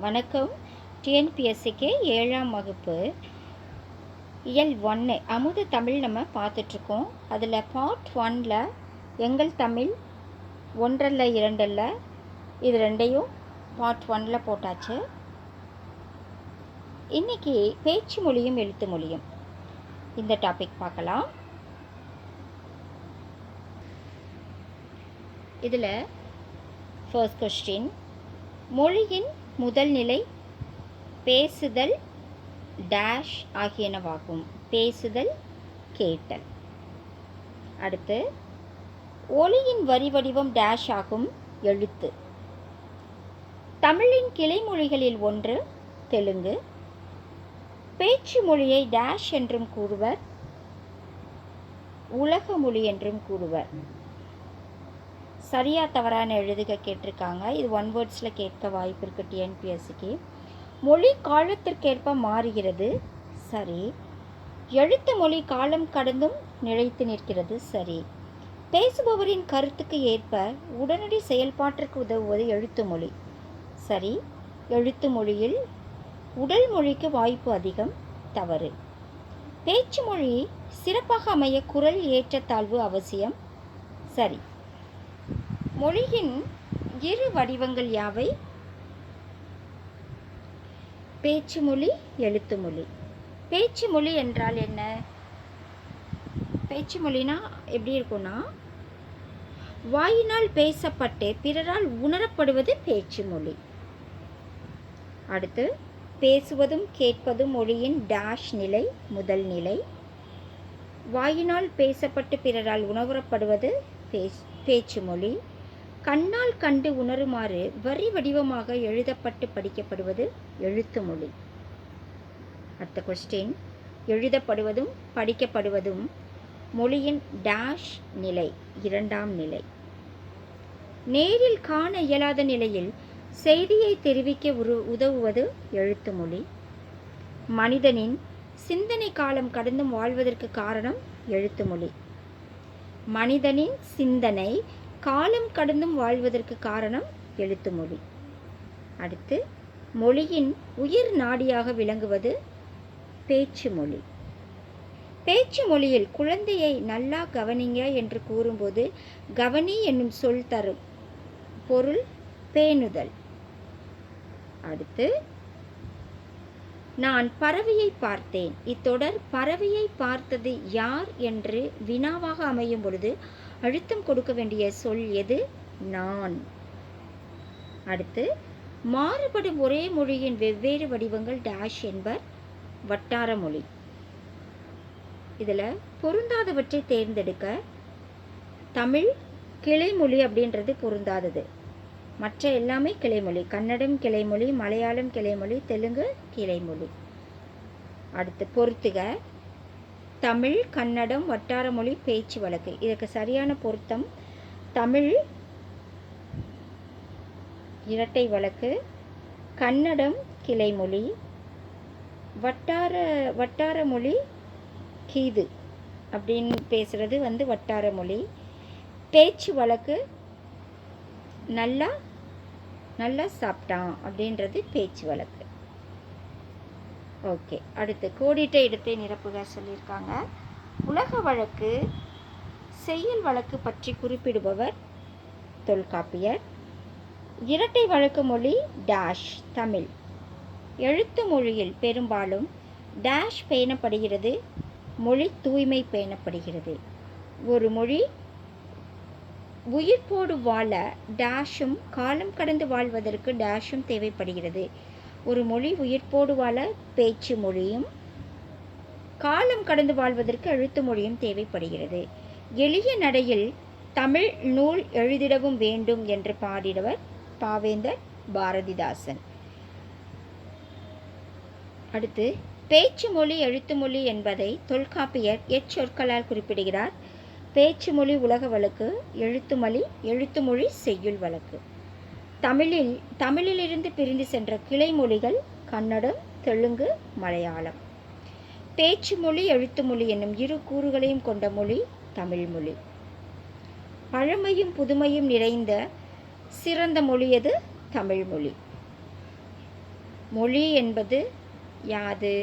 வணக்கம். டிஎன்பிஎஸ்சிக்கு 7ஆம் வகுப்பு இயல் 1 அமுத தமிழ் நம்ம பார்த்துட்ருக்கோம். அதில் பார்ட் 1ல் எங்கள் தமிழ் 1 2 இது ரெண்டையும் பார்ட் 1ல் போட்டாச்சு. இன்றைக்கி பேச்சு மொழியும் எழுத்து மொழியும் இந்த டாபிக் பார்க்கலாம். இதில் ஃபர்ஸ்ட் கொஸ்டின், மொழியின் முதல் நிலை பேசுதல் டேஷ் ஆகியனவாகும். பேசுதல் கேட்டல். அடுத்து, ஒலியின் வரி வடிவம் டேஷ் ஆகும். எழுத்து. தமிழின் கிளை மொழிகளில் ஒன்று தெலுங்கு. பேச்சு மொழியை டேஷ் என்றும் கூறுவர், உலக மொழி என்றும் கூறுவர். சரியா தவறான எழுதுக கேட்டிருக்காங்க. இது 1 வேர்ட்ஸில் கேட்க வாய்ப்பு இருக்குது டிஎன்பிஎஸ்சிக்கு. மொழி காலத்திற்கேற்ப மாறுகிறது. சரி. எழுத்து மொழி காலம் கடந்தும் நிலைத்து நிற்கிறது. சரி. பேசுபவரின் கருத்துக்கு ஏற்ப உடனடி செயல்பாட்டிற்கு உதவுவது எழுத்து மொழி. சரி. எழுத்து மொழியில் உடல் மொழிக்கு வாய்ப்பு அதிகம். தவறு. பேச்சு மொழி சிறப்பாக அமைய குரல் ஏற்றத்தாழ்வு அவசியம். சரி. மொழியின் இரு வடிவங்கள் யாவை? பேச்சு மொழி, எழுத்து மொழி. பேச்சு மொழி என்றால் என்ன? பேச்சு மொழினா எப்படி இருக்கும்னா, வாயினால் பேசப்பட்டு பிறரால் உணரப்படுவது பேச்சு மொழி. அடுத்து, பேசுவதும் கேட்பதும் மொழியின் டேஷ் நிலை, முதல் நிலை. வாயினால் பேசப்பட்டு பிறரால் உணரப்படுவது பேச்சு மொழி. கண்ணால் கண்டு உணருமாறு வரி வடிவமாக எழுதப்பட்டு படிக்கப்படுவது எழுத்து மொழி. அடுத்த கொஸ்டின், எழுதப்படுவதும் படிக்கப்படுவதும் மொழியின் டேஷ் நிலை, இரண்டாம் நிலை. நேரில் காண இயலாத நிலையில் செய்தியை தெரிவிக்க உதவுவது எழுத்து மொழி. மனிதனின் சிந்தனை காலம் கடந்தும் வாழ்வதற்கு காரணம் எழுத்து மொழி. மனிதனின் சிந்தனை காலம் கடந்தும் வாழ்வதற்கு காரணம் எழுத்து மொழி. அடுத்து, மொழியின் உயிர் நாடியாக விளங்குவது பேச்சு மொழி. பேச்சு மொழியில் குழந்தையை நல்லா கவனிங்க என்று கூறும்போது கவனி என்னும் சொல் தரும் பொருள் பேணுதல். அடுத்து, நான் பறவையை பார்த்தேன். இத்தொடர் பறவையை பார்த்தது யார் என்று வினாவாக அமையும் பொழுது அழுத்தம் கொடுக்க வேண்டிய சொல் எது? நான். அடுத்து, மாறுபடும் ஒரே மொழியின் வெவ்வேறு வடிவங்கள் டேஷ் என்பர் வட்டார மொழி. இதில் பொருந்தாதவற்றை தேர்ந்தெடுக்க. தமிழ் கிளைமொழி அப்படின்றது பொருந்தாதது. மற்ற எல்லாமே கிளைமொழி. கன்னடம் கிளைமொழி, மலையாளம் கிளைமொழி, தெலுங்கு கிளைமொழி. அடுத்து, பொறுத்துக. தமிழ், கன்னடம், வட்டார மொழி, பேச்சு வழக்கு. இதற்கு சரியான பொருத்தம் தமிழ் இரட்டை வழக்கு, கன்னடம் கிளைமொழி, வட்டார மொழி கீது அப்படின்னு பேசுகிறது வட்டார மொழி. பேச்சு வழக்கு நல்லா சாப்பிட்டான் அப்படின்றது பேச்சு வழக்கு. ஓகே. அடுத்து, கோடிட்ட இடத்தை நிரப்புக சொல்லியிருக்காங்க. உலக வழக்கு செய்யுள் வழக்கு பற்றி குறிப்பிடுபவர் தொல்காப்பியர். இரட்டை வழக்கு மொழி டேஷ் தமிழ். எழுத்து மொழியில் பெரும்பாலும் டேஷ் பேணப்படுகிறது, மொழி தூய்மை பேணப்படுகிறது. ஒரு மொழி உயிர்ப்போடு வாழ டேஷும் காலம் கடந்து வாழ்வதற்கு டேஷும் தேவைப்படுகிறது. ஒரு மொழி உயிர்ப்போடு வாழ பேச்சு மொழியும், காலம் கடந்து வாழ்வதற்கு எழுத்து மொழியும் தேவைப்படுகிறது. எளிய நடையில் தமிழ் நூல் எழுதிடவும் வேண்டும் என்று பாடினவர் பாவேந்தர் பாரதிதாசன். அடுத்து, பேச்சு மொழி எழுத்து மொழி என்பதை தொல்காப்பியர் எச்சொற்களால் குறிப்பிடுகிறார். பேச்சு மொழி உலக வழக்கு, எழுத்து மொழி செய்யுள் வழக்கு. தமிழிலிருந்து பிரிந்து சென்ற கிளை மொழிகள் கன்னடம், தெலுங்கு, மலையாளம். பேச்சு மொழி எழுத்து மொழி என்னும் இரு கூறுகளையும் கொண்ட மொழி தமிழ் மொழி. பழமையும் புதுமையும் நிறைந்த சிறந்த மொழி எது? தமிழ் மொழி. மொழி என்பது யாது?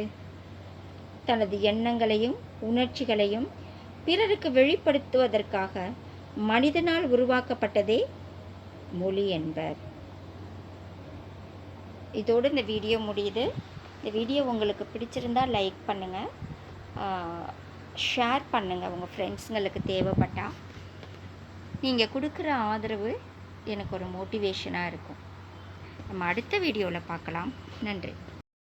தனது எண்ணங்களையும் உணர்ச்சிகளையும் பிறருக்கு வெளிப்படுத்துவதற்காக மனிதனால் உருவாக்கப்பட்டதே மொழி என்பர். இதோடு இந்த வீடியோ முடியுது. இந்த வீடியோ உங்களுக்கு பிடிச்சிருந்தால் லைக் பண்ணுங்கள், ஷேர் பண்ணுங்கள் உங்கள் ஃப்ரெண்ட்ஸுங்களுக்கு தேவைப்பட்டால். நீங்கள் கொடுக்குற ஆதரவு எனக்கு ஒரு மோட்டிவேஷனாக இருக்கும். நம்ம அடுத்த வீடியோவில் பார்க்கலாம். நன்றி.